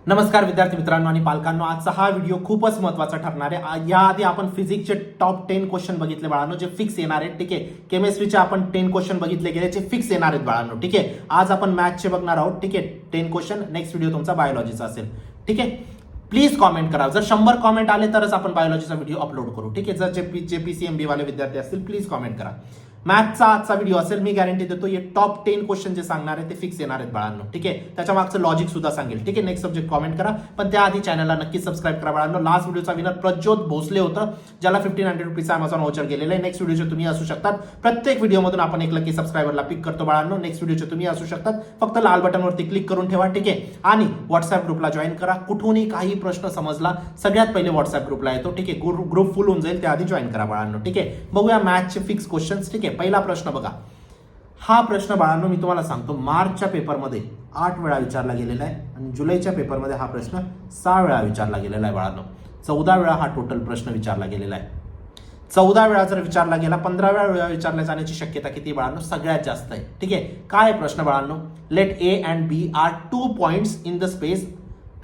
नमस्कार विद्यार्थी मित्रांनो आणि पालकांनो, आजचा हा व्हिडिओ खूपच महत्त्वाचा ठरणार आहे। याआधी आपण फिजिक्सचे टॉप 10 क्वेश्चन बघितले बाळांनो, जे फिक्स येणार आहेत। ठीक आहे, केमिस्ट्रीचे आपण 10 क्वेश्चन बघितले गेले, जे फिक्स येणार आहेत बाळांनो। ठीक आहे, आज आपण मॅथ्सचे बघणार आहोत। ठीक आहे, 10 क्वेश्चन। नेक्स्ट व्हिडिओ तुमचा बायोलॉजीचा असेल। ठीक आहे, प्लीज कॉमेंट करा। जर 100 कॉमेंट आले तरच आपण बायोलॉजीचा व्हिडिओ अपलोड करू। ठीक आहे, जर जे पीसीएमबी वाले विद्यार्थी असतील प्लीज कॉमेंट करा। मॅथ्सचा आजचा व्हिडिओ असेल, मी गॅरंटी देतो हे टॉप 10 क्वेश्चन जे सांगणार आहे ते फिक्स येणार आहेत बाळांनो। ठीक आहे, त्याच्या मागचं लॉजिक सुद्धा सांगेल। ठीक आहे, नेक्स्ट सब्जेक्ट कॉमेंट करा, पण त्याआधी चॅनलला नक्की सबस्क्राईब करा बाळांनो। लास्ट व्हिडिओचा विनर प्रज्योत भोसले होतं, ज्याला 1500 रुपीचा अमेझॉन व्हाउचर गेलेलं आहे। नेक्स्ट व्हिडिओचे तुम्ही असू शकतात। प्रत्येक व्हिडिओमधून आपण एक लकी सबस्क्रायबरला पिक करतो बाळांनो। नेक्स्ट व्हिडिओचे तुम्ही असू शकतात। फक्त लाल बटनवरती क्लिक करून ठेवा। ठीक आहे, आणि व्हॉट्सअप ग्रुपला जॉईन करा। कुठूनही काही प्रश्न समजला सगळ्यात पहिले व्हॉट्सअप ग्रुपला येतो। ठीक आहे, ग्रुप फुल होऊन जाईल, त्याआधी जॉईन करा बाळांनो। ठीक आहे, बघूया मॅथ्सचे फिक्स क्वेश्चन्स। ठीक आहे, पहिला प्रश्न बघा। हा प्रश्न बाळांनो मी तुम्हाला सांगतो, मार्चच्या पेपरमध्ये 8 वेळा विचारला गेलेला आहे आणि जुलैच्या पेपरमध्ये हा प्रश्न 6 वेळा विचारला गेलेला आहे बाळांनो। 14 वेळा हा टोटल प्रश्न विचारला गेलेला आहे। 14 वेळा जर विचारला गेला, 15व्या वेळा विचारल्या जाण्याची शक्यता किती बाळांनो? सगळ्यात जास्त आहे। ठीक आहे, काय प्रश्न बाळांनो? Let A and B are 2 points in the space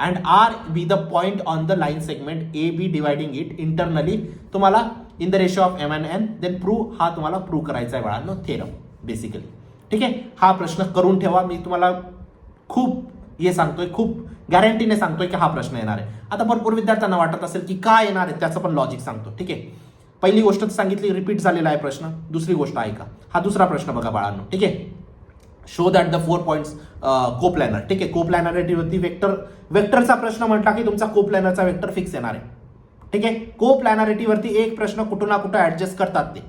and R be the point on the line segment A B dividing it internally. तुम्हाला in the ratio of M and N, then prove, हा तुम्हाला prove करायचा आहे बाळांनो, theorem basically. ठीक आहे, हा प्रश्न करून ठेवा। मी तुम्हाला खूप हे सांगतोय, खूप गॅरंटीने सांगतोय की हा प्रश्न येणार आहे। आता भरपूर विद्यार्थ्यांना वाटत असेल की काय येणार आहे, त्याचं पण लॉजिक सांगतो। ठीक आहे, पहिली गोष्ट सांगितली, रिपीट झालेला आहे प्रश्न। दुसरी गोष्ट ऐका, हा दुसरा प्रश्न बघा बाळांनो। ठीक आहे, show that the 4 points coplanar. ठीक आहे, कोप्लॅनरिटीवरती वेक्टरचा प्रश्न म्हटला की तुमचा कोप्लॅनरचा वेक्टर फिक्स येणार आहे। ठीक आहे, कोप्लॅनरिटीवरती एक प्रश्न कुठं ना कुठं ऍडजस्ट करतात ते।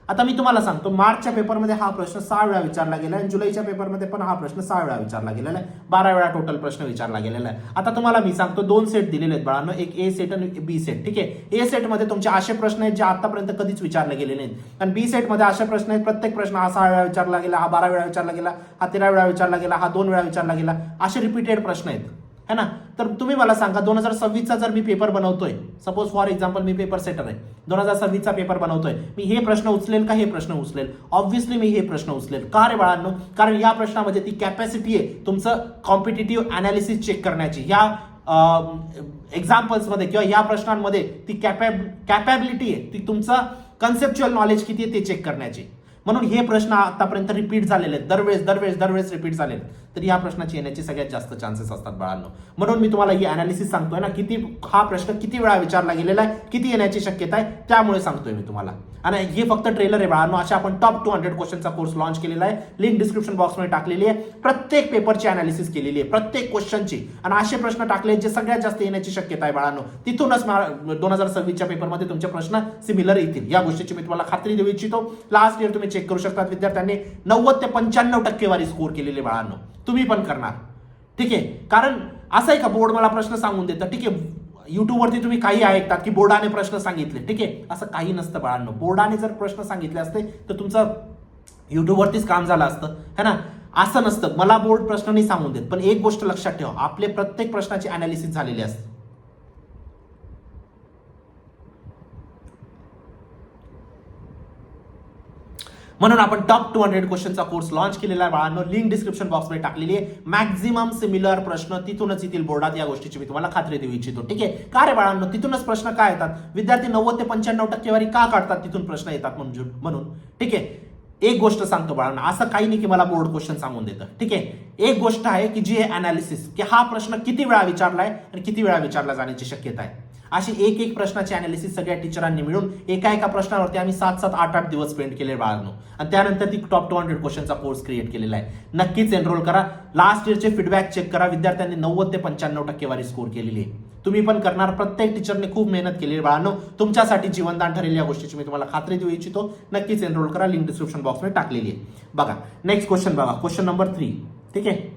आता मी तुम्हाला सांगतो, मार्चच्या पेपरमध्ये हा प्रश्न 6 वेळा विचारला गेला आहे आणि जुलैच्या पेपरमध्ये पण हा प्रश्न 6 वेळा विचारला गेलेला आहे। 12 वेळा टोटल प्रश्न विचारला गेलेला आहे। आता तुम्हाला मी सांगतो, 2 सेट दिलेले आहेत बाळांनो, एक ए सेट आणि बी सेट। ठीक आहे, ए सेटमध्ये तुमचे असे प्रश्न आहेत जे आतापर्यंत कधीच विचारले गेले नाहीत, आणि बी सेटमध्ये असे प्रश्न आहेत, प्रत्येक प्रश्न हा 6 वेळा विचारला गेला, हा 12 वेळा विचारला गेला, हा 13 वेळा विचारला गेला, हा 2 वेळा विचारला गेला, असे रिपीटेड प्रश्न आहेत, है ना। तर तुम्ही मला सांगा, 2026चा जर मी पेपर बनवतोय, सपोज फॉर एक्झाम्पल मी पेपर सेटर आहे, 2026चा पेपर बनवतोय, मी हे प्रश्न उचलेल का हे प्रश्न उचलेल? ऑब्व्हियसली मी हे प्रश्न उचलेल। का रे बाळांनो? कारण या प्रश्नामध्ये ती कॅपॅसिटी आहे तुमचं कॉम्पिटिटिव्ह अनालिसिस चेक करण्याची। या एक्झाम्पल्समध्ये किंवा या प्रश्नांमध्ये ती कॅपॅबिलिटी आहे, ती तुमचं कन्सेप्च्युअल नॉलेज किती आहे ते चेक करण्याची। म्हणून हे प्रश्न आतापर्यंत रिपीट झालेले आहेत, दरवेळेस रिपीट झालेले आहेत, तर या प्रश्नाची येण्याचे सगळ्यात जास्त चान्सेस असतात बाळांनो। म्हणून मी तुम्हाला ही अनालिसिस सांगतोय ना, किती हा प्रश्न किती वेळा विचारला गेलेला आहे, किती येण्याची शक्यता आहे, त्यामुळे सांगतोय मी तुम्हाला। आणि हे फक्त ट्रेलर आहे बाळांनो। अशा आपण टॉप 200 क्वेश्चनचा कोर्स लॉन्च केलेला आहे, लिंक डिस्क्रिप्शन बॉक्समध्ये टाकलेली आहे। प्रत्येक पेपरची अनालिसिस केलेली आहे, प्रत्येक क्वेश्चनची, आणि असे प्रश्न टाकले जे सगळ्यात जास्त येण्याची शक्यता आहे बाळांनो। तिथूनच 2026च्या पेपरमध्ये तुमचे प्रश्न सिमिलर येतील, या गोष्टीची मी तुम्हाला खात्री देऊ इच्छितो। लास्ट इयर तुम्ही चेक करू शकता, विद्यार्थ्यांनी 90 ते 95 टक्केवारी स्कोर केलेली बाळांनो, तुम्ही पण करणार। ठीक आहे, कारण असं आहे का, बोर्ड मला प्रश्न सांगून देतं। ठीक आहे, युट्यूबवरती तुम्ही काही ऐकतात की बोर्डाने प्रश्न सांगितले। ठीक आहे, असं काही नसतं बाळांनो। बोर्डाने जर प्रश्न सांगितले असते तर तुमचं युट्यूबवरतीच काम झालं असतं, है ना। असं नसतं, मला बोर्ड प्रश्न नाही सांगून देत, पण एक गोष्ट लक्षात ठेवा, आपले प्रत्येक प्रश्नाची अनालिसिस झालेली असते। म्हणून आपण टॉप 200 क्वेश्चनचा कोर्स लॉन्च केलेला आहे बाळांनो, लिंक डिस्क्रिप्शन बॉक्समध्ये टाकलेली आहे। मॅक्झिमम सिमिलर प्रश्न तिथूनच येतील बोर्डात, या गोष्टीची मी तुम्हाला खात्री देऊ इच्छितो। ठीक आहे, का रे बाळांनो? तिथूनच प्रश्न काय येतात, विद्यार्थी 90 ते 95 टक्केवारी का काढतात, तिथून प्रश्न येतात म्हणून। ठीक आहे, एक गोष्ट सांगतो बाळांनो, असं काही नाही की मला बोर्ड क्वेश्चन सांगून देतं। ठीक आहे, एक गोष्ट आहे की जी आहे अनालिसिस, की हा प्रश्न किती वेळा विचारलाय आणि किती वेळा विचारला जाण्याची शक्यता आहे। अशी एक प्रश्नाची अनालिसिस सगळ्या टीचरांनी मिळून एका प्रश्नावरती आम्ही 7-7, 8-8 दिवस स्पेंड केले बाळांनो, आणि त्यानंतर ती टॉप 200 क्वेश्चनचा कोर्स क्रिएट केलेला आहे। नक्कीच एनरोल करा, लास्ट इयरचे फीडबॅक चेक करा, विद्यार्थ्यांनी 90 ते 95 टक्केवारी स्कोर केलेली आहे। तुम्ही पण करणार, प्रत्येक टीचरने खूप मेहनत केली बाळांनो, तुमच्यासाठी जीवनदान ठरेल, या गोष्टीची मी तुम्हाला खात्री देऊ इच्छितो। नक्कीच एनरोल करा, लिंक डिस्क्रिप्शन बॉक्समध्ये टाकलेली आहे। बघा नेक्स्ट क्वेश्चन बघा, क्वेश्चन नंबर 3। ठीक आहे,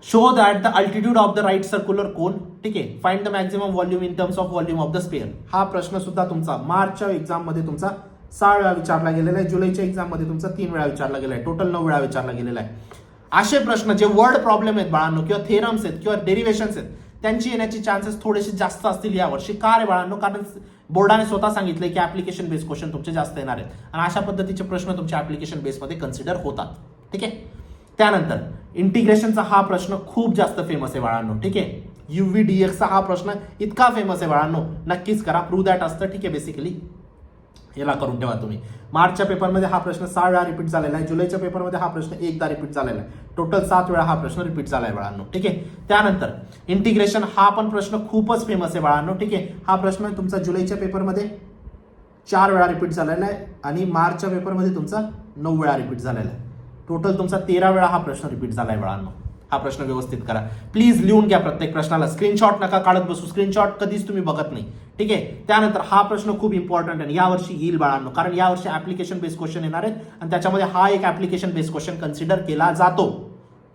show that the altitude of the right circular cone. ठीक आहे, find the maximum volume in terms of volume of the sphere. हा प्रश्न सुद्धा तुमचा मार्चच्या एक्झाम मध्ये तुमचा 6 वेळा विचारला गेलेला आहे, जुलैच्या एक्झाम मध्ये तुमचा 3 वेळा विचारला गेला आहे, टोटल 9 वेळा विचारला गेलेला आहे। असे प्रश्न जे वर्ड प्रॉब्लेम आहेत बाळांनो, किंवा थेरम्स आहेत किंवा डेरिव्हेशन्स आहेत, त्यांची येण्याची चान्सेस थोडेसे जास्त असतील यावर्षी। का रे बाळांनो? कारण बोर्डाने स्वतः सांगितलंय की ऍप्लिकेशन बेस्ड क्वेश्चन तुमचे जास्त येणार आहेत, आणि अशा पद्धतीचे प्रश्न तुमच्या ऍप्लिकेशन बेसमध्ये कन्सिडर होतात। ठीक आहे, त्यानंतर इंटिग्रेशनचा हा प्रश्न खूप जास्त फेमस आहे बाळांनो, ठीक आहे. UVDXचा हा प्रश्न इतका फेमस आहे बाळांनो, नक्कीच करा. प्रूव्ह दॅट असतं, ठीक आहे. बेसिकली याला करून ठेवा तुम्ही. मार्चच्या पेपरमध्ये हा प्रश्न 6 वेळा रिपीट झालेला आहे. जुलैच्या पेपरमध्ये हा प्रश्न एकदा रिपीट झालेला आहे. टोटल 7 वेळा हा प्रश्न रिपीट झाला आहे बाळांनो, ठीक आहे. त्यानंतर इंटिग्रेशन हा पण प्रश्न खूपच फेमस आहे बाळांनो, ठीक आहे. हा प्रश्न तुमचा जुलैच्या पेपरमध्ये 4 वेळा रिपीट झालेला आहे आणि मार्चच्या पेपरमध्ये तुमचा 9 वेळा रिपीट झालेला आहे. टोटल तुमचा 13 वेळा हा प्रश्न रिपीट झाला आहे बाळांनो. हा प्रश्न व्यवस्थित करा. प्लीज लिहून घ्या प्रत्येक प्रश्नाला. स्क्रीनशॉट नका काढत बसू, स्क्रीनशॉट कधीच तुम्ही बघत नाही, ठीक आहे. त्यानंतर हा प्रश्न खूप इम्पॉर्टंट आहे, यावर्षी येईल बाळांनो, कारण यावर्षी ऍप्लिकेशन बेस्ड क्वेश्चन येणार आहेत आणि त्याच्यामध्ये हा एक ऍप्लिकेशन बेस्ड क्वेश्चन कन्सिडर केला जातो,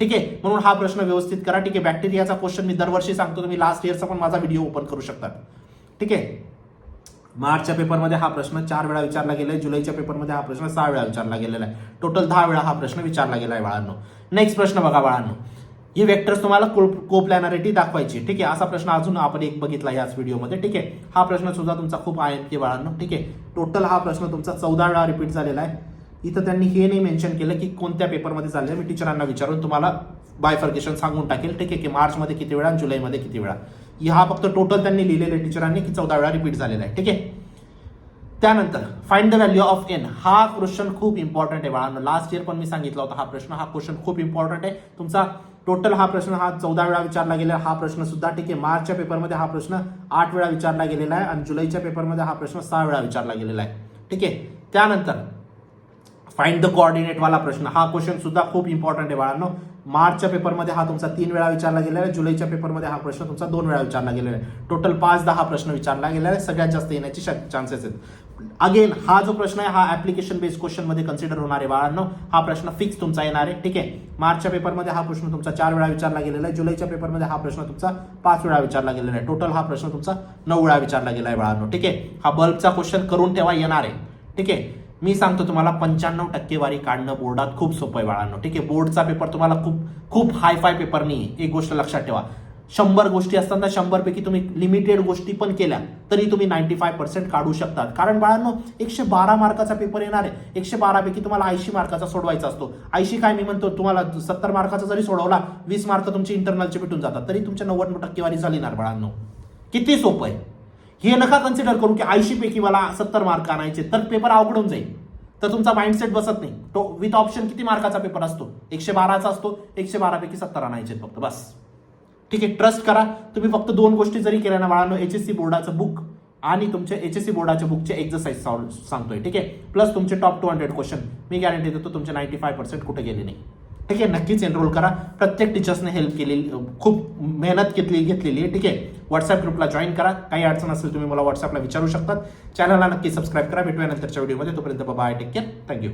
ठीक आहे. म्हणून हा प्रश्न व्यवस्थित करा, ठीक आहे. बॅक्टेरियाचा क्वेश्चन मी दरवर्षी सांगतो, तुम्ही लास्ट इयरचा पण माझा व्हिडिओ ओपन करू शकता, ठीक आहे. मार्चच्या पेपरमध्ये हा प्रश्न 4 वेळा विचारला गेला आहे. जुलैच्या पेपरमध्ये हा प्रश्न 6 वेळा विचारला गेलेला आहे. टोटल 10 वेळा हा प्रश्न विचारला गेला आहे बाळांनो. नेक्स्ट प्रश्न बघा बाळांनो, ही वेक्टर्स तुम्हाला कोप्लॅनॅरिटी दाखवायची, ठीक आहे. असा प्रश्न अजून आपण एक बघितला याच व्हिडिओमध्ये, ठीक आहे. हा प्रश्न सुद्धा तुमचा खूप IMP बाळांनो, ठीक आहे. टोटल हा प्रश्न तुमचा 14 वेळा रिपीट झालेला आहे. इथं त्यांनी हे नाही मेन्शन केलं की कोणत्या पेपरमध्ये झालेलं आहे. मी टीचरांना विचारून तुम्हाला बायफर्केशन सांगून टाकेल, ठीक आहे, की मार्चमध्ये किती वेळा आणि जुलैमध्ये किती वेळा. हा फक्त टोटल त्यांनी लिहिलेलं टीचरांनी की 14 वेळा रिपीट झालेला आहे, ठीक आहे. त्यानंतर find the value of n. हा क्वेश्चन खूप इम्पॉर्टंट आहे बाळांनो. लास्ट इयर पण मी सांगितलं होतं हा प्रश्न, हा क्वेश्चन खूप इम्पॉर्टंट आहे तुमचा. टोटल हा प्रश्न हा 14 वेळा विचारला गेला हा प्रश्न सुद्धा, ठीक आहे. मार्चच्या पेपरमध्ये हा प्रश्न 8 वेळा विचारला गेलेला आहे आणि जुलैच्या पेपरमध्ये हा प्रश्न 6 वेळा विचारला गेलेला आहे, ठीक आहे. त्यानंतर फाइंड द कोऑर्डिनेट वाला प्रश्न, हा क्वेश्चन सुद्धा खूप इम्पॉर्टंट आहे बाळांनो. मार्चच्या पेपरमध्ये हा तुमचा 3 वेळा विचारला गेलेला आहे. जुलैच्या पेपरमध्ये हा प्रश्न तुमचा 2 वेळा विचारला गेलेला आहे. टोटल 5दा हा प्रश्न विचारला गेलेला आहे. सगळ्यात जास्त येण्याची चान्सेस आहेत. अगेन हा जो प्रश्न आहे हा ऍप्लिकेशन बेस्ड क्वेश्चन मध्ये कन्सिडर होणार आहे बाळांनो. हा प्रश्न फिक्स तुमचा येणार आहे, ठीक आहे. मार्चच्या पेपरमध्ये हा प्रश्न तुमचा 4 वेळा विचारला गेलेला आहे. जुलैच्या पेपरमध्ये हा प्रश्न तुमचा 5 वेळा विचारला गेलेला आहे. टोटल हा प्रश्न तुमचा 9 वेळा विचारला गेला आहे बाळांनो, ठीक आहे. हा बल्बचा क्वेश्चन करून ठेवा, येणार आहे, ठीक आहे. मी सांगतो तुम्हाला 95% काढणं बोर्डात खूप सोपं आहे बाळांनो, ठीक आहे. बोर्डचा पेपर तुम्हाला खूप हायफाय पेपर नाही. एक गोष्ट लक्षात ठेवा, 100 गोष्टी असताना 100 पैकी तुम्ही लिमिटेड गोष्टी पण केल्या तरी तुम्ही 95% काढू शकतात. कारण बाळांनो 112 मार्काचा पेपर येणार आहे. 112 पैकी तुम्हाला 80 मार्काचा सोडवायचा असतो. 80 काय मी म्हणतो, तुम्हाला 70 मार्काचा जरी सोडवला 20 मार्क तुमचे इंटरनलचे भेटून जातात, तरी तुमच्या 90% जरी झाली बाळांनो. किती सोपं आहे हे नका कन्सिडर करू की 80 पैकी मला 70 मार्क आणायचे तर पेपर अवघडून जाईल, तर तुमचा माइंडसेट बसत नाही. तो विथ ऑप्शन किती मार्काचा पेपर असतो, 112चा असतो. 112 पैकी 70 आणायचे फक्त, बस, ठीक आहे. ट्रस्ट करा. तुम्ही फक्त 2 गोष्टी जरी केल्या ना बाळांनो, HSC बोर्डाचं बुक आणि तुमच्या HSC बोर्डाच्या बुकचे एक्सरसाइज सांगतोय, ठीक आहे. प्लस तुमचे टॉप 200 क्वेश्चन, मी गॅरंटी देतो तुमचे 95% कुठे गेले नाही, ठीक आहे. नक्कीच एनरोल करा. प्रत्येक टीचर्सने हेल्प केलेली, खूप मेहनत घेतलेली आहे, ठीक आहे. व्हॉट्सअप ग्रुपला जॉईन करा. काही अडचण असेल तुम्ही मला व्हॉट्सअपला विचारू शकतात. चॅनलला नक्की सबस्क्राईब करा. भेटूया नंतरच्या व्हिडिओमध्ये. तोपर्यंत बाय, टेक केअर, थँक्यू.